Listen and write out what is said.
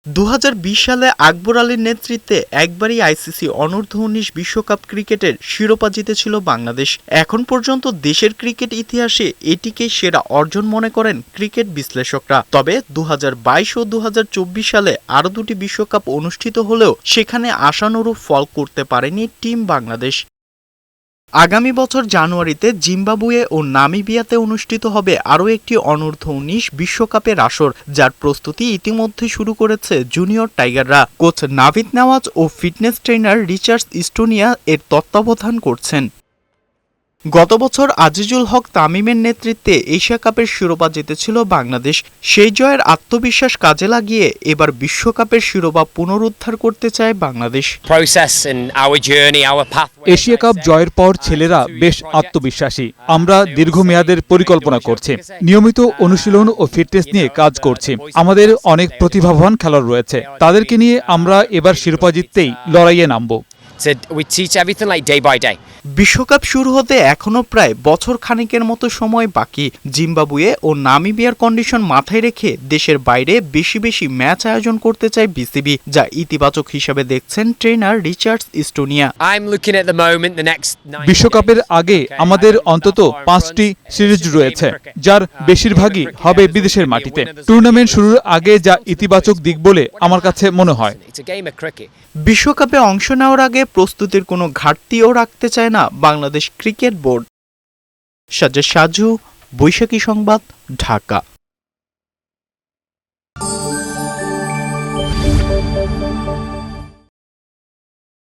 2020 সালে আকবর আলীর নেতৃত্বে একবারই আইসিসি অনূর্ধ্ব-19 বিশ্বকাপ ক্রিকেটের শিরোপা জিতেছিল বাংলাদেশ। এখন পর্যন্ত দেশের ক্রিকেট ইতিহাসে এটিকেই সেরা অর্জন মনে করেন ক্রিকেট বিশ্লেষকরা। তবে 2022 ও 2024 সালে আরও দুটি বিশ্বকাপ অনুষ্ঠিত হলেও সেখানে আশানুরূপ ফল করতে পারেনি টিম বাংলাদেশ। আগামী বছর জানুয়ারিতে জিম্বাবুয়ে ও নামিবিয়াতে অনুষ্ঠিত হবে আরও একটি অনূর্ধ্ব-19 বিশ্বকাপের আসর, যার প্রস্তুতি ইতিমধ্যে শুরু করেছে জুনিয়র টাইগাররা। কোচ নাভিদ নেওয়াজ ও ফিটনেস ট্রেনার রিচার্ড ইস্টোনিয়া এর তত্ত্বাবধান করছেন। গত বছর আজিজুল হক তামিমের নেতৃত্বে এশিয়া কাপের শিরোপা জিতেছিল বাংলাদেশ। সেই জয়ের আত্মবিশ্বাস কাজে লাগিয়ে এবার বিশ্বকাপের শিরোপা পুনরুদ্ধার করতে চায় বাংলাদেশ। এশিয়া কাপ জয়ের পর ছেলেরা বেশ আত্মবিশ্বাসী। আমরা দীর্ঘমেয়াদের পরিকল্পনা করছি, নিয়মিত অনুশীলন ও ফিটনেস নিয়ে কাজ করছি। আমাদের অনেক প্রতিভাবান খেলোয়াড় রয়েছে, তাদেরকে নিয়ে আমরা এবার শিরোপা জিততেই লড়াইয়ে নামব। বিশ্বকাপ শুরু হতে এখনো প্রায় বছর খানেকের মতো সময় বাকি। জিম্বাবুয়ে ও নামিবিয়ার কন্ডিশন মাথায় রেখে দেশের বাইরে বেশি বেশি ম্যাচ আয়োজন করতে চায় বিসিবি, যা ইতিবাচক হিসেবে দেখছেন ট্রেনার রিচার্ড ইস্টোনিয়া। বিশ্বকাপের আগে আমাদের অন্তত 5টি সিরিজ রয়েছে, যার বেশিরভাগই হবে বিদেশের মাটিতে। টুর্নামেন্ট শুরুর আগে যা ইতিবাচক দিক বলে আমার কাছে মনে হয়। বিশ্বকাপে অংশ নেওয়ার আগে প্রস্তুতির কোনো ঘাটতিও রাখতে চায় না বাংলাদেশ ক্রিকেট বোর্ড। সাজ্জাদ সাজু, বৈশাখী সংবাদ, ঢাকা।